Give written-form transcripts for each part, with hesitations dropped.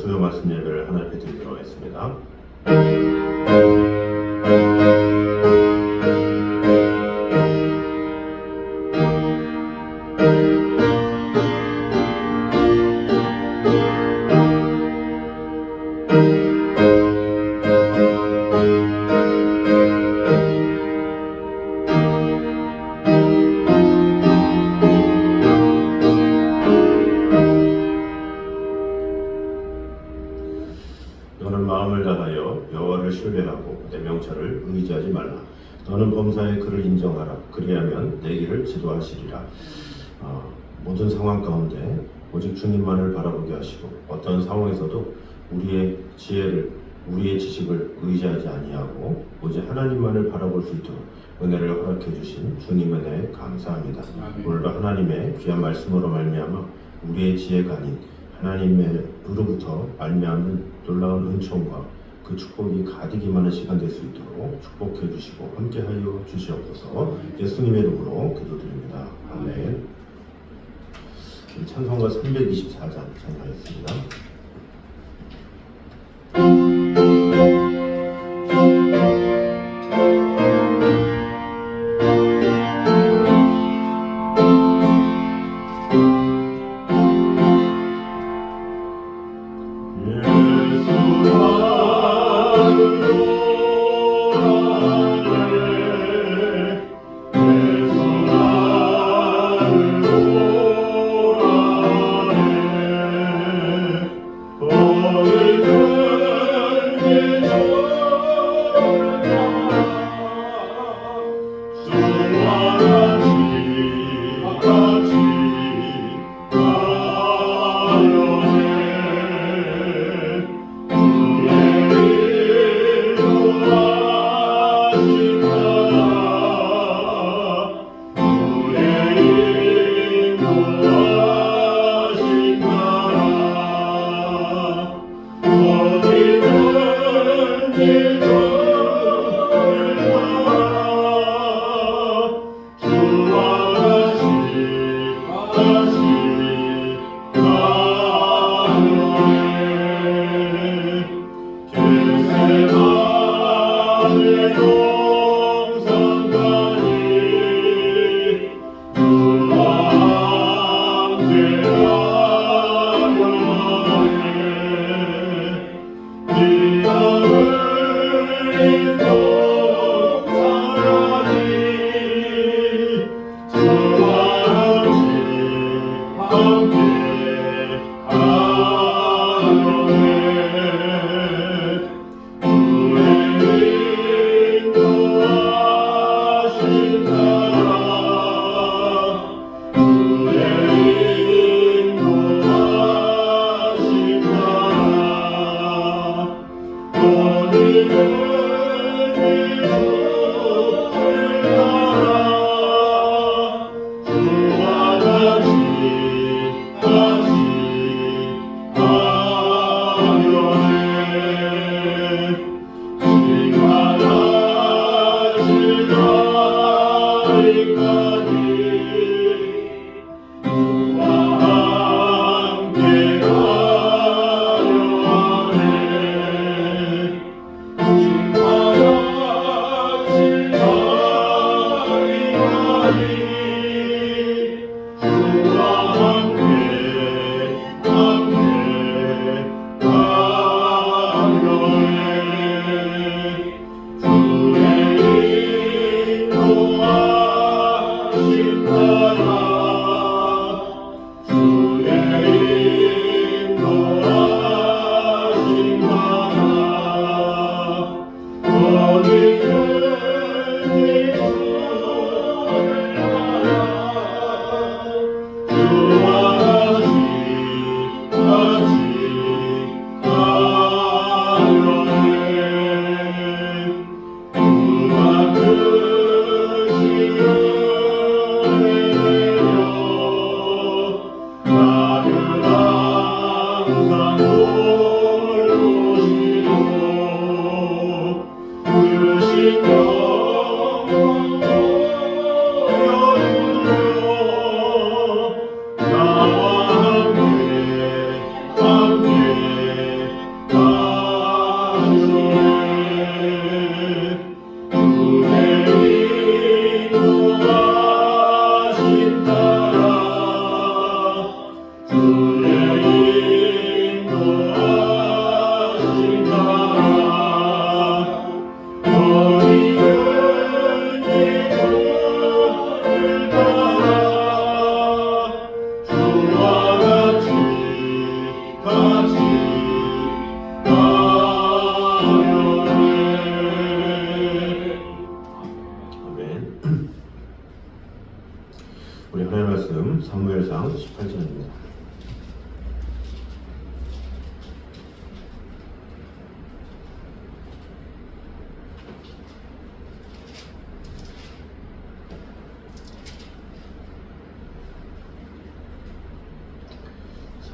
수요 말씀 예배를 하나님께 드리도록 하겠습니다. 너는 마음을 다하여 여호와를 신뢰하고 내 명철을 의지하지 말라. 너는 범사의 그를 인정하라. 그리하면 내 길을 지도하시리라. 모든 상황 가운데 오직 주님만을 바라보게 하시고 어떤 상황에서도 우리의 지혜를, 우리의 지식을 의지하지 아니하고 오직 하나님만을 바라볼 수 있도록 은혜를 허락해 주신 주님 은혜에 감사합니다. 오늘도 하나님의 귀한 말씀으로 말미암아 우리의 지혜가 아닌 하나님으로부터 말미암는 놀라운 은총과 그 축복이 가득 임하는 시간 될 수 있도록 축복해 주시고 함께하여 주시옵소서. 예수님의 이름으로 기도드립니다. 아멘. 찬송가 324장 찬송하겠습니다.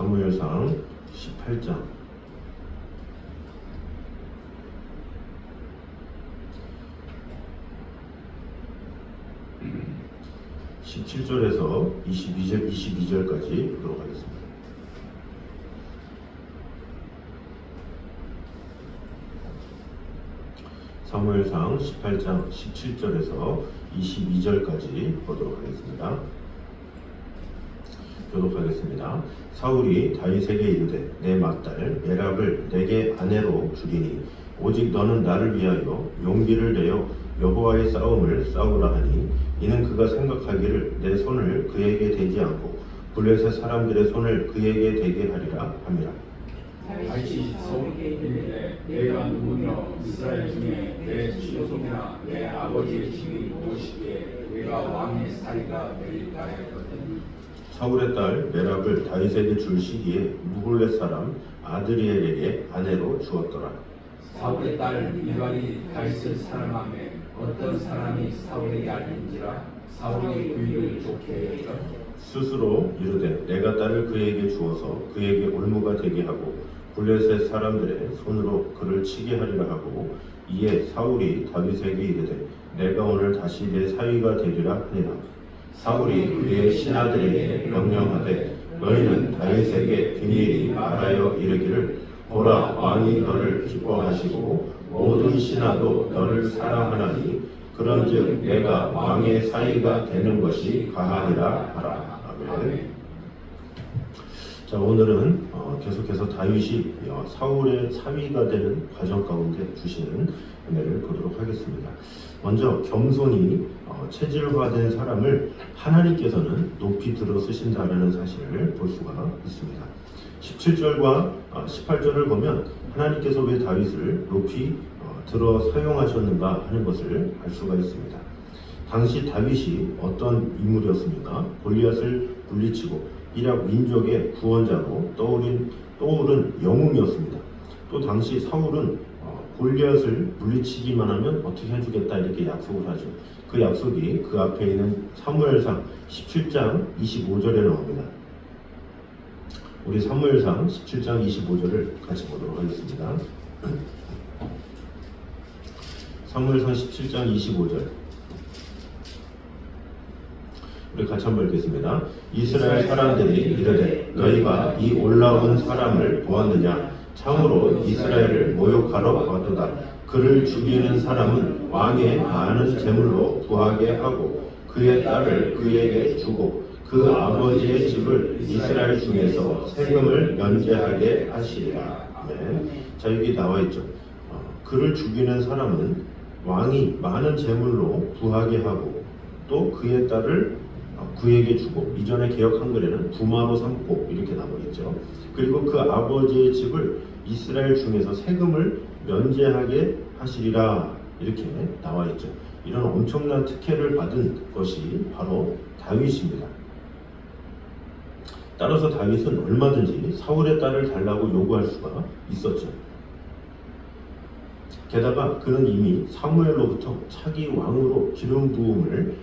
사무엘상 18장 17절에서 22절까지 보도록 하겠습니다. 사무엘상 18장 17절에서 22절까지 보도록 하겠습니다. 교독하겠습니다. 사울이 다윗에게 이르되 내 맏딸 메랍을 내게 아내로 주리니 오직 너는 나를 위하여 용기를 내어 여호와의 싸움을 싸우라 하니 이는 그가 생각하기를 내 손을 그에게 대지 않고 블레셋 사람들의 손을 그에게 대게 하리라 함이라. 다윗이 사울에게 이르되 내가 누구며 이스라엘 중에 내 친족이나 내 아버지의 집이 무엇이기에 내가 왕의 사위가 되리까 하였거든. 사울의 딸 메랍을 다윗에게 줄 시기에 무블렛 사람 아드리엘에게 아내로 주었더라. 사울의 딸 미갈이 다윗을 사랑하며 어떤 사람이 사울에게 알린지라 사울이 그 일을 좋게 여겨 스스로 이르되 내가 딸을 그에게 주어서 그에게 올무가 되게 하고 블레셋 사람들의 손으로 그를 치게 하리라 하고 이에 사울이 다윗에게 이르되 내가 오늘 다시 내 사위가 되리라 하니라. 사울이 그의 신하들에게 명령하되 너희는 다윗에게 비밀히 말하여 이르기를 보라 왕이 너를 기뻐하시고 모든 신하도 너를 사랑하나니 그런즉 내가 왕의 사위가 되는 것이 가하니라 하라. 아멘. 자, 오늘은 계속해서 다윗이 사울의 사위가 되는 과정 가운데 주시는 은혜를 보도록 하겠습니다. 먼저 겸손히 체질화된 사람을 하나님께서는 높이 들어 쓰신다는 사실을 볼 수가 있습니다. 17절과 18절을 보면 하나님께서 왜 다윗을 높이 들어 사용하셨는가 하는 것을 알 수가 있습니다. 당시 다윗이 어떤 인물이었습니까? 골리앗을 물리치고 이락 민족의 구원자로 떠오른 영웅이었습니다. 또 당시 사울은 골리앗을 물리치기만 하면 어떻게 해주겠다 이렇게 약속을 하죠. 그 약속이 그 앞에 있는 사무엘상 17장 25절에 나옵니다. 우리 사무엘상 17장 25절을 같이 보도록 하겠습니다. 사무엘상 17장 25절 우리 같이 한번 읽겠습니다. 이스라엘 사람들이 이르되 너희가 이 올라온 사람을 보았느냐? 참으로 이스라엘을 모욕하러 왔도다. 그를 죽이는 사람은 왕의 많은 재물로 부하게 하고 그의 딸을 그에게 주고 그 아버지의 집을 이스라엘 중에서 세금을 면제하게 하시리라. 네. 자, 여기 나와 있죠. 그를 죽이는 사람은 왕이 많은 재물로 부하게 하고 또 그의 딸을 그에게 주고, 이전에 개역 한글에는 부마로 삼고 이렇게 나오겠죠. 그리고 그 아버지의 집을 이스라엘 중에서 세금을 면제하게 하시리라 이렇게 나와 있죠. 이런 엄청난 특혜를 받은 것이 바로 다윗입니다. 따라서 다윗은 얼마든지 사울의 딸을 달라고 요구할 수가 있었죠. 게다가 그는 이미 사무엘로부터 차기 왕으로 기름 부음을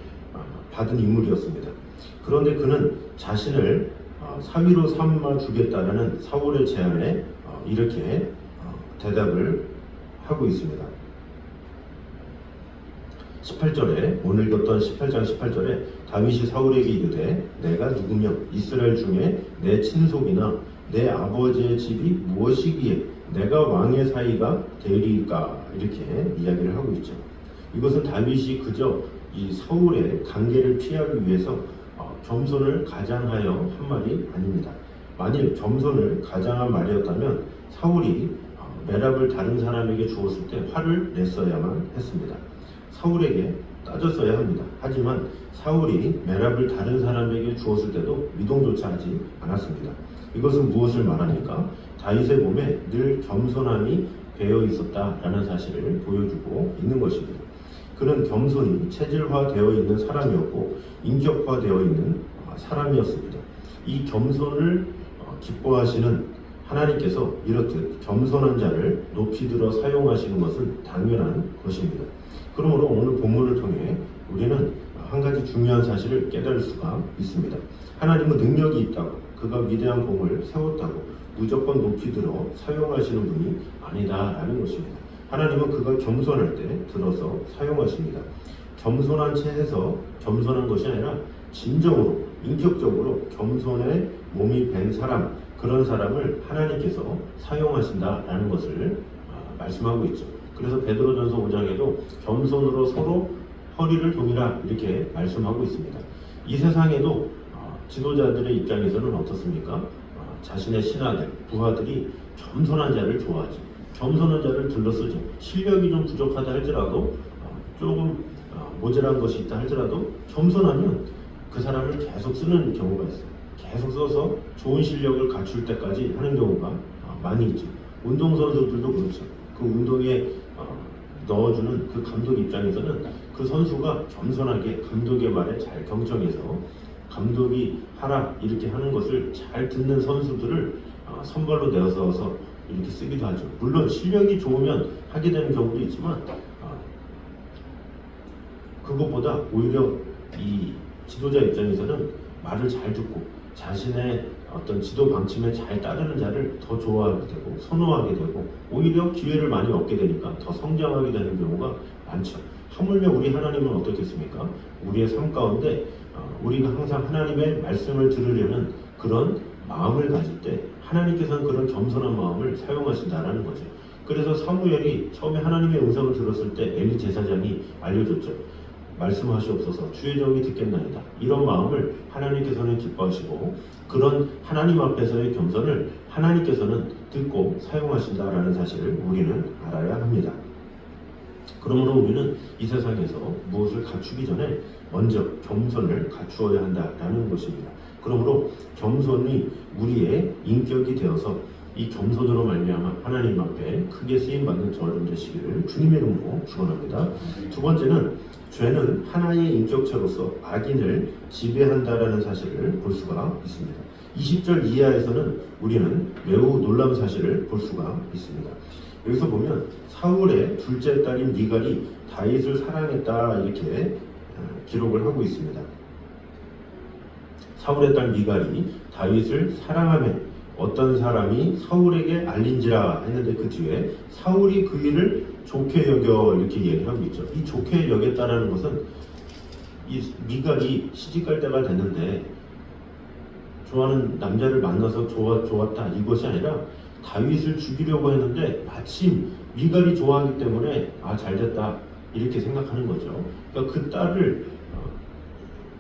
받은 인물이었습니다. 그런데 그는 자신을 사위로 삼아 주겠다라는 사울의 제안에 이렇게 대답을 하고 있습니다. 18절에 오늘 읽었던 18장 18절에 다윗이 사울에게 이르되 내가 누구며 이스라엘 중에 내 친속이나 내 아버지의 집이 무엇이기에 내가 왕의 사위가 되리까 이렇게 이야기를 하고 있죠. 이것은 다윗이 그저 이 사울의 관계를 피하기 위해서 겸손을 가장하여 한 말이 아닙니다. 만일 겸손을 가장한 말이었다면 사울이 메랍을 다른 사람에게 주었을 때 화를 냈어야만 했습니다. 사울에게 따졌어야 합니다. 하지만 사울이 메랍을 다른 사람에게 주었을 때도 미동조차 하지 않았습니다. 이것은 무엇을 말합니까? 다윗의 몸에 늘 겸손함이 배어 있었다라는 사실을 보여주고 있는 것입니다. 그는 겸손히 체질화되어 있는 사람이었고 인격화되어 있는 사람이었습니다. 이 겸손을 기뻐하시는 하나님께서 이렇듯 겸손한 자를 높이 들어 사용하시는 것은 당연한 것입니다. 그러므로 오늘 본문을 통해 우리는 한 가지 중요한 사실을 깨달을 수가 있습니다. 하나님은 능력이 있다고, 그가 위대한 공을 세웠다고 무조건 높이 들어 사용하시는 분이 아니다라는 것입니다. 하나님은 그가 겸손할 때 들어서 사용하십니다. 겸손한 채에서 겸손한 것이 아니라 진정으로 인격적으로 겸손의 몸이 된 사람, 그런 사람을 하나님께서 사용하신다라는 것을 말씀하고 있죠. 그래서 베드로전서 5장에도 겸손으로 서로 허리를 동이라 이렇게 말씀하고 있습니다. 이 세상에도 지도자들의 입장에서는 어떻습니까? 자신의 신하들, 부하들이 겸손한 자를 좋아하죠. 겸손한 자를 들러쓰죠. 실력이 좀 부족하다 할지라도 조금 모자란 것이 있다 할지라도 겸손하면 그 사람을 계속 쓰는 경우가 있어요. 계속 써서 좋은 실력을 갖출 때까지 하는 경우가 많이 있죠. 운동선수들도 그렇죠. 그 운동에 넣어주는 그 감독 입장에서는 그 선수가 겸손하게 감독의 말에 잘 경청해서 감독이 하라 이렇게 하는 것을 잘 듣는 선수들을 선발로 내어서 이렇게 쓰기도 하죠. 물론 실력이 좋으면 하게 되는 경우도 있지만 그것보다 오히려 이 지도자 입장에서는 말을 잘 듣고 자신의 어떤 지도 방침에 잘 따르는 자를 더 좋아하게 되고 선호하게 되고 오히려 기회를 많이 얻게 되니까 더 성장하게 되는 경우가 많죠. 하물며 우리 하나님은 어떻겠습니까? 우리의 삶 가운데 우리가 항상 하나님의 말씀을 들으려는 그런 마음을 가질 때 하나님께서는 그런 겸손한 마음을 사용하신다라는 거죠. 그래서 사무엘이 처음에 하나님의 음성을 들었을 때 엘리 제사장이 알려줬죠. 말씀하시옵소서 주의 종이 듣겠나이다. 이런 마음을 하나님께서는 기뻐하시고 그런 하나님 앞에서의 겸손을 하나님께서는 듣고 사용하신다라는 사실을 우리는 알아야 합니다. 그러므로 우리는 이 세상에서 무엇을 갖추기 전에 먼저 겸손을 갖추어야 한다라는 것입니다. 그러므로 겸손이 우리의 인격이 되어서 이 겸손으로 말미암아 하나님 앞에 크게 쓰임받는 저여러분 되시기를 주님의 이름으로 축원합니다. 두 번째는 죄는 하나의 인격체로서 악인을 지배한다라는 사실을 볼 수가 있습니다. 20절 이하에서는 우리는 매우 놀라운 사실을 볼 수가 있습니다. 여기서 보면 사울의 둘째 딸인 미갈이 다윗을 사랑했다 이렇게 기록을 하고 있습니다. 사울의 딸 미갈이 다윗을 사랑하며 어떤 사람이 사울에게 알린지라 했는데 그 뒤에 사울이 그 일을 좋게 여겨 이렇게 얘기를 하고 있죠. 이 좋게 여겼다라는 것은 이 미갈이 시집갈 때가 됐는데 좋아하는 남자를 만나서 좋았다 이것이 아니라 다윗을 죽이려고 했는데 마침 미갈이 좋아하기 때문에 잘됐다 이렇게 생각하는 거죠. 그러니까 그 딸을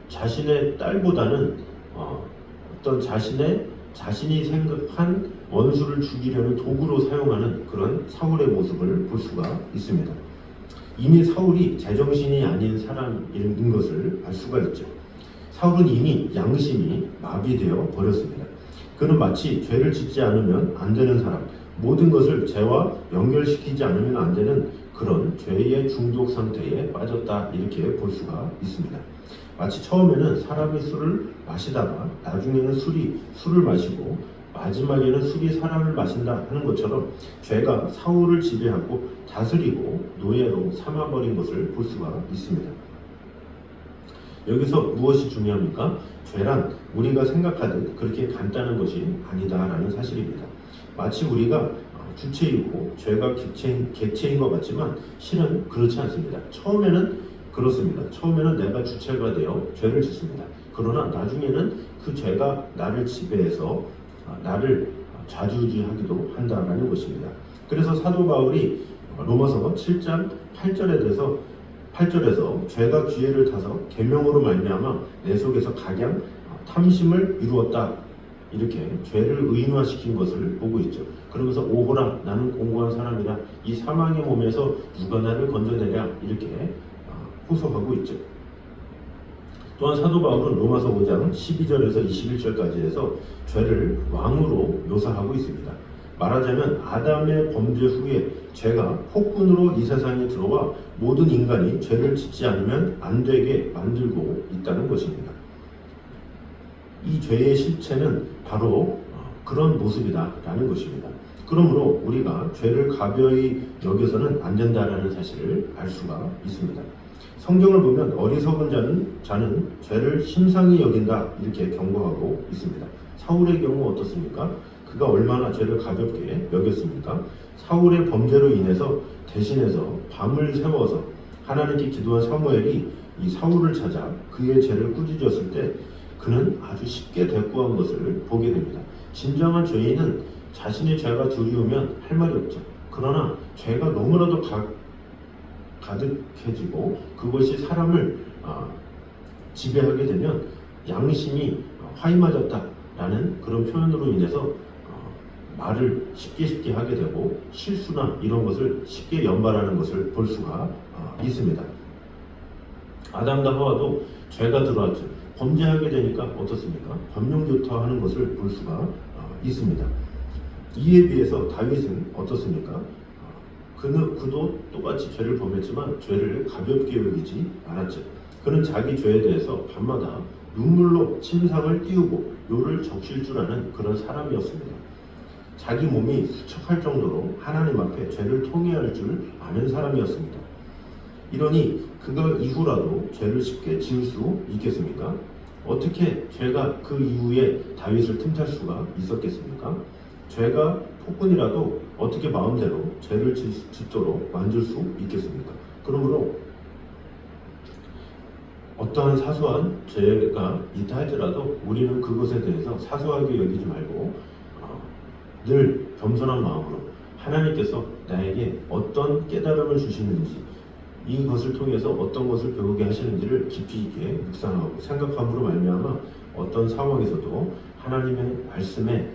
자신의 딸보다는 어떤 자신이 생각한 원수를 죽이려는 도구로 사용하는 그런 사울의 모습을 볼 수가 있습니다. 이미 사울이 제정신이 아닌 사람인 것을 알 수가 있죠. 사울은 이미 양심이 마비되어 버렸습니다. 그는 마치 죄를 짓지 않으면 안 되는 사람, 모든 것을 죄와 연결시키지 않으면 안 되는 그런 죄의 중독 상태에 빠졌다 이렇게 볼 수가 있습니다. 마치 처음에는 사람이 술을 마시다가 나중에는 술을 마시고 마지막에는 술이 사람을 마신다 하는 것처럼 죄가 사울을 지배하고 다스리고 노예로 삼아버린 것을 볼 수가 있습니다. 여기서 무엇이 중요합니까? 죄란 우리가 생각하듯 그렇게 간단한 것이 아니다라는 사실입니다. 마치 우리가 주체이고 죄가 객체인 것 같지만 실은 그렇지 않습니다. 처음에는 그렇습니다. 처음에는 내가 주체가 되어 죄를 짓습니다. 그러나 나중에는 그 죄가 나를 지배해서 나를 좌지우지하기도 한다라는 것입니다. 그래서 사도 바울이 로마서 7장 8절에서 죄가 기회를 타서 계명으로 말미암아 내 속에서 각양 탐심을 이루었다 이렇게 죄를 의인화시킨 것을 보고 있죠. 그러면서 오호라 나는 공고한 사람이라 이 사망의 몸에서 누가 나를 건져내랴 이렇게 호소하고 있죠. 또한 사도 바울은 로마서 5장 12절에서 21절까지 해서 죄를 왕으로 묘사하고 있습니다. 말하자면 아담의 범죄 후에 죄가 폭군으로 이 세상에 들어와 모든 인간이 죄를 짓지 않으면 안 되게 만들고 있다는 것입니다. 이 죄의 실체는 바로 그런 모습이다라는 것입니다. 그러므로 우리가 죄를 가벼이 여겨서는 안 된다라는 사실을 알 수가 있습니다. 성경을 보면 어리석은 자는 죄를 심상히 여긴다 이렇게 경고하고 있습니다. 사울의 경우 어떻습니까? 그가 얼마나 죄를 가볍게 여겼습니까? 사울의 범죄로 인해서 대신해서 밤을 새워서 하나님께 기도한 사무엘이 이 사울을 찾아 그의 죄를 꾸짖었을 때 그는 아주 쉽게 대꾸한 것을 보게 됩니다. 진정한 죄인은 자신의 죄가 두려우면 할 말이 없죠. 그러나 죄가 너무나도 가득해지고 그것이 사람을 지배하게 되면 양심이 화이 맞았다라는 그런 표현으로 인해서 말을 쉽게 하게 되고 실수나 이런 것을 쉽게 연발하는 것을 볼 수가 있습니다. 아담과 하와도 죄가 들어왔죠. 범죄하게 되니까 어떻습니까? 법령교토하는 것을 볼 수가 있습니다. 이에 비해서 다윗은 어떻습니까? 그도 똑같이 죄를 범했지만 죄를 가볍게 여기지 않았죠. 그는 자기 죄에 대해서 밤마다 눈물로 침상을 띄우고 요를 적실 줄 아는 그런 사람이었습니다. 자기 몸이 수척할 정도로 하나님 앞에 죄를 통회할 줄 아는 사람이었습니다. 이러니 그가 이후라도 죄를 쉽게 지을 수 있겠습니까? 어떻게 죄가 그 이후에 다윗을 틈탈 수가 있었겠습니까? 죄가 폭군이라도 어떻게 마음대로 죄를 짓도록 만들 수 있겠습니까? 그러므로 어떠한 사소한 죄가 있다 할지라도 우리는 그것에 대해서 사소하게 여기지 말고 늘 겸손한 마음으로 하나님께서 나에게 어떤 깨달음을 주시는지 이것을 통해서 어떤 것을 배우게 하시는지를 깊이 있게 묵상하고 생각함으로 말미암아 어떤 상황에서도 하나님의 말씀에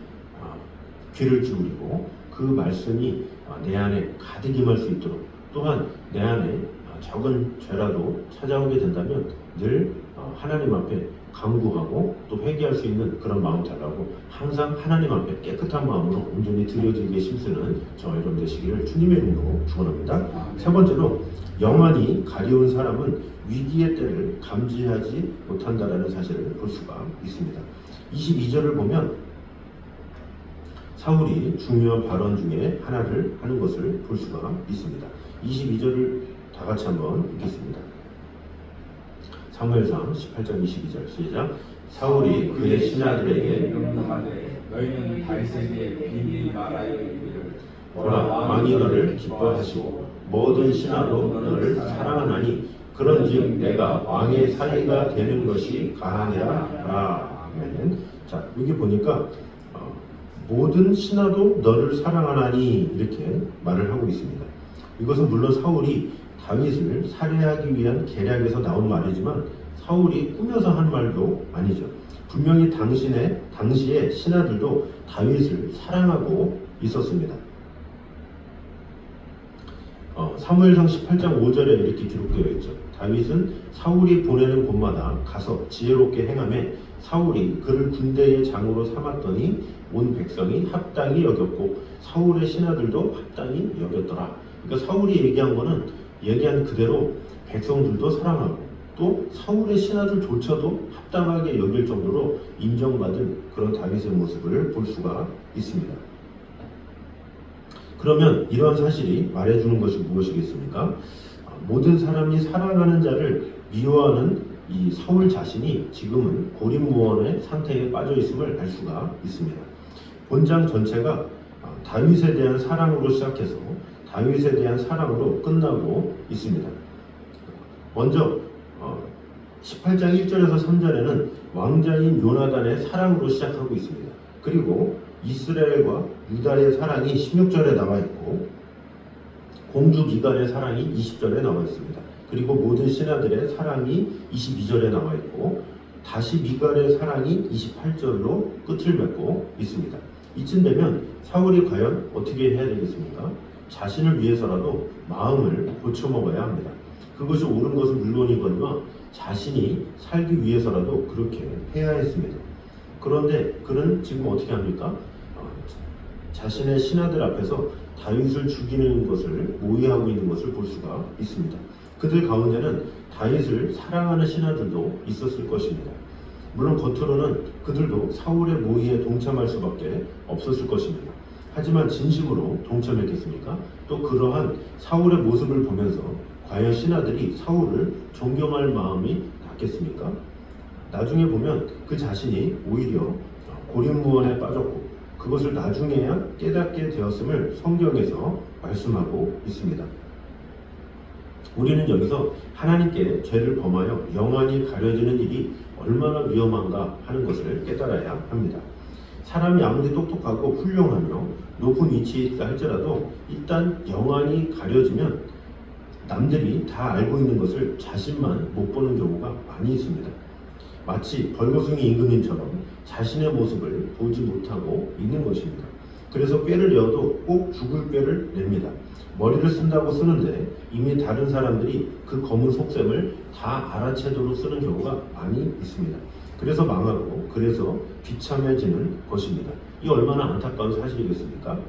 귀를 기울이고 그 말씀이 내 안에 가득 임할 수 있도록 또한 내 안에 적은 죄라도 찾아오게 된다면 늘 하나님 앞에 간구하고 또 회개할 수 있는 그런 마음 달라고 항상 하나님 앞에 깨끗한 마음으로 온전히 드려지게 힘쓰는 저 여러분 되시기를 주님의 이름으로 축원합니다. 세 번째로 영안이 가려운 사람은 위기의 때를 감지하지 못한다라는 사실을 볼 수가 있습니다. 22절을 보면 사울이 중요한 발언 중에 하나를 하는 것을 볼 수가 있습니다. 22절을 다 같이 한번 읽겠습니다. 사무엘상 18장 22절 시작. 사울이 그의 신하들에게 명령하되 너희는 다윗에게 비밀히 말하여 이르기를 보라 왕이 너를 기뻐하시고 모든 신하도 너를 사랑하나니 그런즉 내가 왕의 사위가 되는 것이 가하니라. 아멘. 자 여기 보니까 모든 신하도 너를 사랑하나니 이렇게 말을 하고 있습니다. 이것은 물론 사울이 다윗을 살해하기 위한 계략에서 나온 말이지만 사울이 꾸며서 한 말도 아니죠. 분명히 당시에 신하들도 다윗을 사랑하고 있었습니다. 사무엘상 18장 5절에 이렇게 기록되어 있죠. 다윗은 사울이 보내는 곳마다 가서 지혜롭게 행하며 사울이 그를 군대의 장으로 삼았더니 온 백성이 합당히 여겼고 사울의 신하들도 합당히 여겼더라. 그러니까 사울이 얘기한 그대로 백성들도 사랑하고 또 사울의 신하들조차도 합당하게 여길 정도로 인정받은 그런 다윗의 모습을 볼 수가 있습니다. 그러면 이러한 사실이 말해주는 것이 무엇이겠습니까? 모든 사람이 사랑하는 자를 미워하는 이 사울 자신이 지금은 고립무원의 상태에 빠져 있음을 알 수가 있습니다. 본장 전체가 다윗에 대한 사랑으로 시작해서 다윗에 대한 사랑으로 끝나고 있습니다. 먼저 18장 1절에서 3절에는 왕자인 요나단의 사랑으로 시작하고 있습니다. 그리고 이스라엘과 유다의 사랑이 16절에 나와 있고 공주 미갈의 사랑이 20절에 나와 있습니다. 그리고 모든 신하들의 사랑이 22절에 나와 있고 다시 미갈의 사랑이 28절로 끝을 맺고 있습니다. 이쯤 되면 사울이 과연 어떻게 해야 되겠습니까? 자신을 위해서라도 마음을 고쳐먹어야 합니다. 그것이 옳은 것은 물론이거니와 자신이 살기 위해서라도 그렇게 해야 했습니다. 그런데 그는 지금 어떻게 합니까? 자신의 신하들 앞에서 다윗을 죽이는 것을 모의하고 있는 것을 볼 수가 있습니다. 그들 가운데는 다윗을 사랑하는 신하들도 있었을 것입니다. 물론 겉으로는 그들도 사울의 모의에 동참할 수밖에 없었을 것입니다. 하지만 진심으로 동참했겠습니까? 또 그러한 사울의 모습을 보면서 과연 신하들이 사울을 존경할 마음이 났겠습니까? 나중에 보면 그 자신이 오히려 고립무원에 빠졌고 그것을 나중에야 깨닫게 되었음을 성경에서 말씀하고 있습니다. 우리는 여기서 하나님께 죄를 범하여 영원히 가려지는 일이 얼마나 위험한가 하는 것을 깨달아야 합니다. 사람이 아무리 똑똑하고 훌륭하며 높은 위치에 있다 할지라도 일단 영원히 가려지면 남들이 다 알고 있는 것을 자신만 못 보는 경우가 많이 있습니다. 마치 벌거숭이 임금님처럼 자신의 모습을 보지 못하고 있는 것입니다. 그래서 꾀를 내어도 꼭 죽을 꾀를 냅니다. 머리를 쓴다고 쓰는데 이미 다른 사람들이 그 검은 속셈을 다 알아채도록 쓰는 경우가 많이 있습니다. 그래서 망하고 그래서 비참해지는 것입니다. 이 얼마나 안타까운 사실이겠습니까?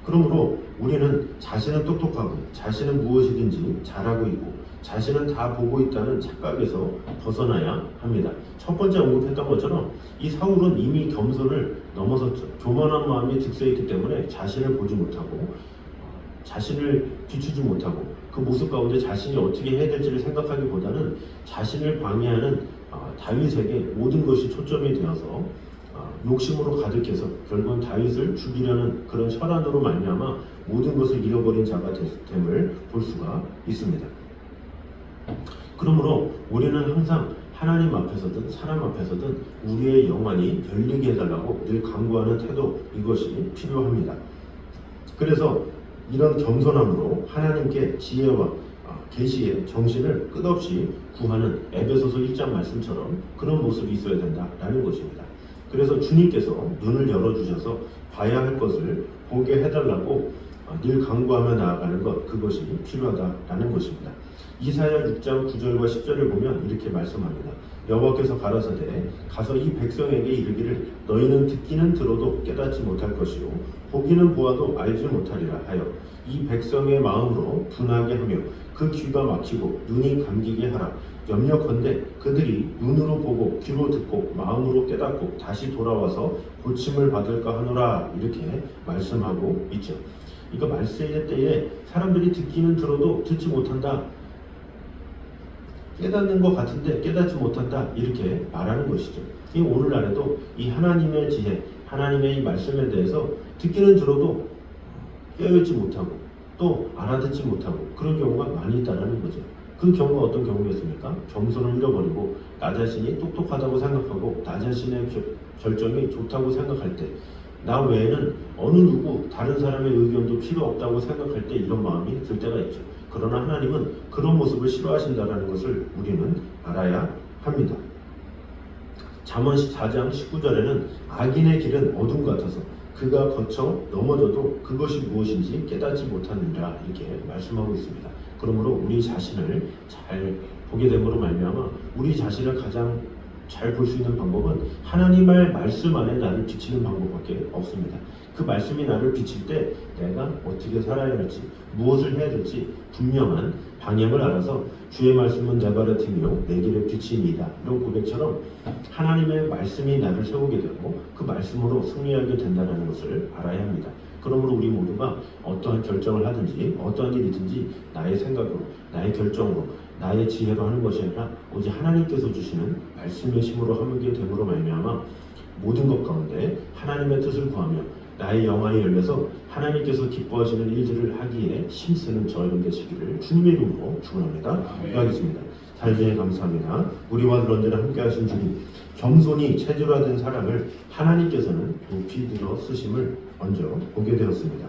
그러므로 우리는 자신은 똑똑하고 자신은 무엇이든지 잘하고 있고 자신은 다 보고 있다는 착각에서 벗어나야 합니다. 첫 번째 언급했던 것처럼 이 사울은 이미 겸손을 넘어섰죠. 교만한 마음이 득세했기 때문에 자신을 보지 못하고 자신을 비추지 못하고 그 모습 가운데 자신이 어떻게 해야 될지를 생각하기보다는 자신을 방해하는 다윗에게 모든 것이 초점이 되어서 욕심으로 가득해서 결국은 다윗을 죽이려는 그런 혈안으로 말미암아 모든 것을 잃어버린 자가 됨을 볼 수가 있습니다. 그러므로 우리는 항상 하나님 앞에서든 사람 앞에서든 우리의 영안이 열리게 해달라고 늘 간구하는 태도, 이것이 필요합니다. 그래서 이런 겸손함으로 하나님께 지혜와 계시의 정신을 끝없이 구하는 에베소서 1장 말씀처럼 그런 모습이 있어야 된다라는 것입니다. 그래서 주님께서 눈을 열어주셔서 봐야 할 것을 보게 해달라고 늘 간구하며 나아가는 것, 그것이 필요하다라는 것입니다. 이사야 6장 9절과 10절을 보면 이렇게 말씀합니다. 여호와께서 가라사대 가서 이 백성에게 이르기를 너희는 듣기는 들어도 깨닫지 못할 것이요 보기는 보아도 알지 못하리라 하여 이 백성의 마음으로 분하게 하며 그 귀가 막히고 눈이 감기게 하라. 염려컨대 그들이 눈으로 보고 귀로 듣고 마음으로 깨닫고 다시 돌아와서 고침을 받을까 하노라. 이렇게 말씀하고 있죠. 이거 말세의 때에 사람들이 듣기는 들어도 듣지 못한다, 깨닫는 것 같은데 깨닫지 못한다, 이렇게 말하는 것이죠. 이 오늘날에도 이 하나님의 지혜, 하나님의 이 말씀에 대해서 듣기는 들어도 깨어있지 못하고 또 알아듣지 못하고 그런 경우가 많이 있다는 거죠. 그 경우가 어떤 경우겠습니까? 겸손을 잃어버리고 나 자신이 똑똑하다고 생각하고 나 자신의 결정이 좋다고 생각할 때, 나 외에는 어느 누구 다른 사람의 의견도 필요 없다고 생각할 때 이런 마음이 들 때가 있죠. 그러나 하나님은 그런 모습을 싫어하신다는 것을 우리는 알아야 합니다. 잠언 4장 19절에는 악인의 길은 어둠 같아서 그가 거쳐 넘어져도 그것이 무엇인지 깨닫지 못하느니라, 이렇게 말씀하고 있습니다. 그러므로 우리 자신을 잘 보게 됨으로 말미암아 우리 자신을 가장 잘 볼 수 있는 방법은 하나님의 말씀 안에 나를 비치는 방법밖에 없습니다. 그 말씀이 나를 비칠 때 내가 어떻게 살아야 할지, 무엇을 해야 될지 분명한 방향을 알아서 주의 말씀은 내 발의 등이요 내 길의 빛이니이다, 이런 고백처럼 하나님의 말씀이 나를 세우게 되고 그 말씀으로 승리하게 된다는 것을 알아야 합니다. 그러므로 우리 모두가 어떠한 결정을 하든지 어떠한 일이든지 나의 생각으로, 나의 결정으로, 나의 지혜로 하는 것이 아니라 오직 하나님께서 주시는 말씀의 힘으로 하게 됨으로 말미암아 모든 것 가운데 하나님의 뜻을 구하며 나의 영안이 열려서 하나님께서 기뻐하시는 일들을 하기에 힘쓰는 저희들 되시기를 주님의 이름으로 축원합니다. 기도하겠습니다. 사랑에 감사합니다. 우리와 언제나 함께하신 주님, 겸손히 체질화된 사람을 하나님께서는 높이 들어 쓰심을 먼저 보게 되었습니다.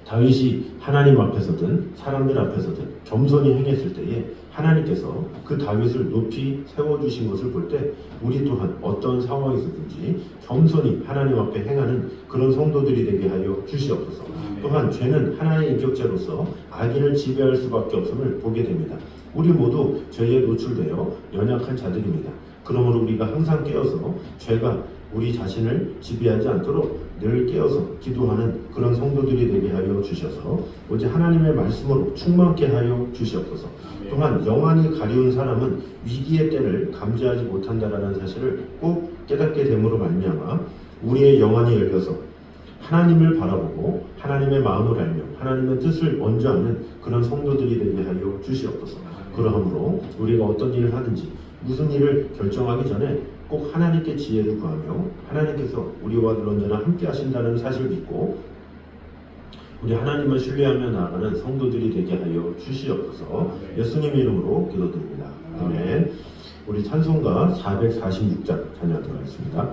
다윗이 하나님 앞에서든 사람들 앞에서든 겸손히 행했을 때에 하나님께서 그 다윗을 높이 세워주신 것을 볼 때 우리 또한 어떤 상황에서든지 겸손히 하나님 앞에 행하는 그런 성도들이 되게 하여 주시옵소서. 또한 죄는 하나의 인격체로서 악인을 지배할 수밖에 없음을 보게 됩니다. 우리 모두 죄에 노출되어 연약한 자들입니다. 그러므로 우리가 항상 깨어서 죄가 우리 자신을 지배하지 않도록 늘 깨어서 기도하는 그런 성도들이 되게 하여 주셔서 오직 하나님의 말씀으로 충만케 하여 주시옵소서. 또한 영안이 가려운 사람은 위기의 때를 감지하지 못한다라는 사실을 꼭 깨닫게 됨으로 말미암아 우리의 영안이 열려서 하나님을 바라보고 하나님의 마음을 알며 하나님의 뜻을 먼저 아는 그런 성도들이 되게 하여 주시옵소서. 그러므로 우리가 어떤 일을 하든지 무슨 일을 결정하기 전에 꼭 하나님께 지혜를 구하며 하나님께서 우리와 언제나 함께 하신다는 사실을 믿고 우리 하나님을 신뢰하며 나아가는 성도들이 되게 하여 주시옵소서. 예수님의 이름으로 기도드립니다. 아멘. 우리 찬송가 446장 찬양하도록 하겠습니다.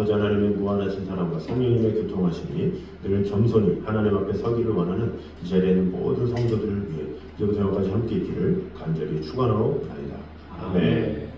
아버지 하나님의 무한하신 사랑과 성령님의 교통하심이 늘 겸손히 하나님 앞에 서기를 원하는 이 자리에 있는 모든 성도들을 위해 이제부터 영까지 함께 있기를 간절히 축원하옵나이다. 아멘.